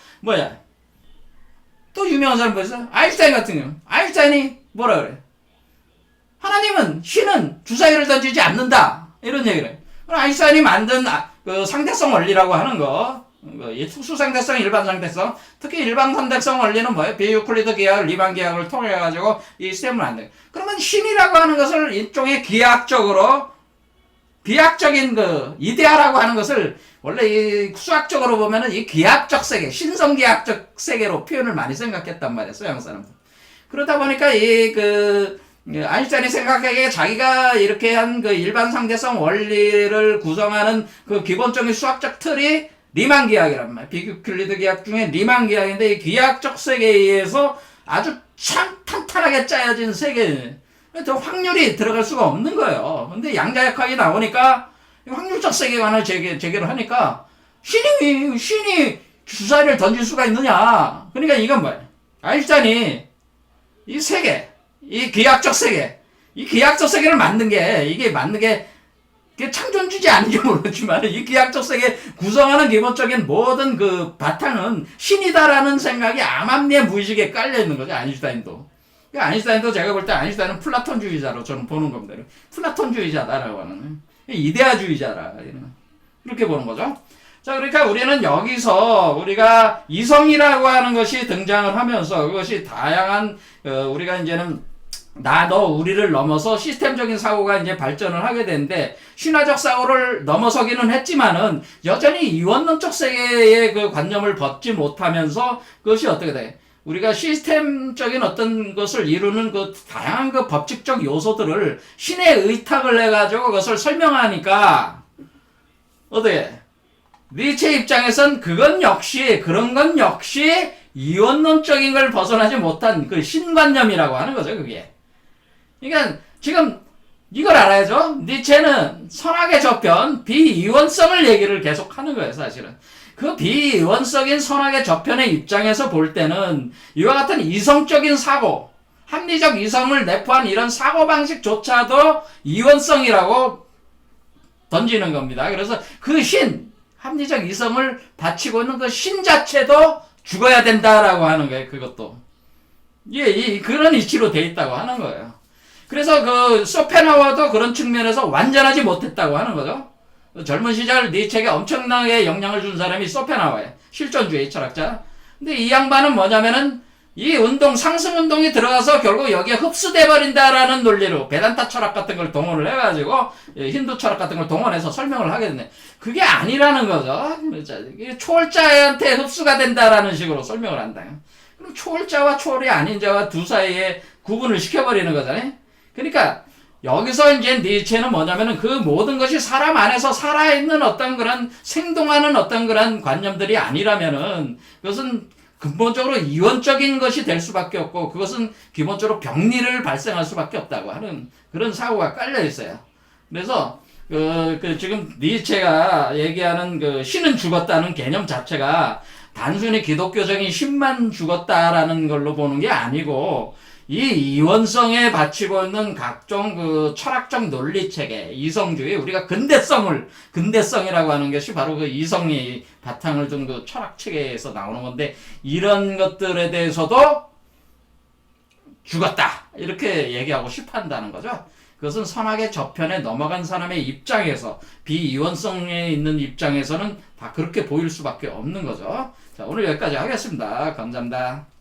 Speaker 1: 또 유명한 사람 뭐 있어요? 아인슈타인 같은 경우. 아인슈타인이 뭐라 그래? 하나님은, 신은 주사위를 던지지 않는다. 이런 얘기를 해요. 아인슈타인이 만든 그 상대성 원리라고 하는 거, 특수상대성, 일반상대성, 특히 일반상대성 원리는 뭐예요? 비유클리드 기하학, 리만 기하학을 통해가지고 이 시스템을 만들어요. 그러면 신이라고 하는 것을 일종의 비약적인 이데아라고 하는 것을 원래 이 수학적으로 보면은 이 기하학적 세계, 신성기하학적 세계로 표현을 많이 생각했단 말이에요, 서양 사람들. 그러다 보니까 아인슈타인이 생각하기에 자기가 이렇게 한 일반 상대성 원리를 구성하는 그 기본적인 수학적 틀이 리만 기하학이란 말이에요. 비유클리드 기하학 중에 리만 기하학인데 이 기하학적 세계에 의해서 아주 참 탄탄하게 짜여진 세계. 더 확률이 들어갈 수가 없는 거예요. 근데 양자역학이 나오니까 확률적 세계관을 제기를 하니까 신이 주사위를 던질 수가 있느냐. 그러니까 이건 뭐예요? 아인슈타인이 이 세계, 이 기하학적 세계를 만든 게 창조주지 아닌지 모르지만 이 기하학적 세계 구성하는 기본적인 모든 그 바탕은 신이다라는 생각이 암암리의 무의식에 깔려있는 거죠, 아인슈타인도. 아인슈타인도 제가 볼 때 아인슈타인은 플라톤주의자로 저는 보는 겁니다. 플라톤주의자다라고 하는. 이데아주의자라. 이렇게 보는 거죠. 자, 그러니까 우리는 여기서 우리가 이성이라고 하는 것이 등장을 하면서 그것이 다양한, 우리가 이제는 우리를 넘어서 시스템적인 사고가 이제 발전을 하게 되는데, 신화적 사고를 넘어서기는 했지만은 여전히 이원론적 세계의 그 관념을 벗지 못하면서 그것이 어떻게 돼? 우리가 시스템적인 어떤 것을 이루는 그 다양한 그 법칙적 요소들을 신에 의탁을 해가지고 그것을 설명하니까, 어때? 니체 입장에선 그런 건 역시 이원론적인 걸 벗어나지 못한 그 신관념이라고 하는 거죠, 그게. 그러니까 지금 이걸 알아야죠. 니체는 선악의 저편, 비이원성을 얘기를 계속 하는 거예요, 사실은. 그 비이원적인 선악의 저편의 입장에서 볼 때는 이와 같은 이성적인 사고,
Speaker 2: 합리적 이성을 내포한 이런 사고방식조차도 이원성이라고 던지는 겁니다. 그래서 그 신, 합리적 이성을 바치고 있는 그 신 자체도 죽어야 된다라고 하는 거예요. 그것도. 예, 그런 이치로 돼 있다고 하는 거예요. 그래서 그 쇼펜하우어도 그런 측면에서 완전하지 못했다고 하는 거죠. 젊은 시절 니체에게 엄청나게 영향을 준 사람이 쇼펜하우어예요. 실존주의 철학자. 근데 이 양반은 뭐냐면은 이 운동, 상승 운동이 들어가서 결국 여기에 흡수돼 버린다라는 논리로 베단타 철학 같은 걸 동원을 해가지고 힌두 철학 같은 걸 동원해서 설명을 하게 되네. 그게 아니라는 거죠. 초월자한테 흡수가 된다라는 식으로 설명을 한다. 그럼 초월자와 초월이 아닌 자와 두 사이에 구분을 시켜버리는 거잖아요. 그러니까 여기서 이제 니체는 뭐냐면은 그 모든 것이 사람 안에서 살아있는 어떤 그런 생동하는 어떤 그런 관념들이 아니라면은 그것은 근본적으로 이원적인 것이 될 수밖에 없고 그것은 기본적으로 병리를 발생할 수밖에 없다고 하는 그런 사고가 깔려 있어요. 그래서 지금 니체가 얘기하는 그 신은 죽었다는 개념 자체가 단순히 기독교적인 신만 죽었다라는 걸로 보는 게 아니고 이 이원성에 바치고 있는 각종 그 철학적 논리 체계, 이성주의, 우리가 근대성이라고 하는 것이 바로 그 이성이 바탕을 둔 그 철학 체계에서 나오는 건데, 이런 것들에 대해서도 죽었다. 이렇게 얘기하고 싶어 한다는 거죠. 그것은 선악의 저편에 넘어간 사람의 입장에서, 비이원성에 있는 입장에서는 다 그렇게 보일 수밖에 없는 거죠. 자, 오늘 여기까지 하겠습니다. 감사합니다.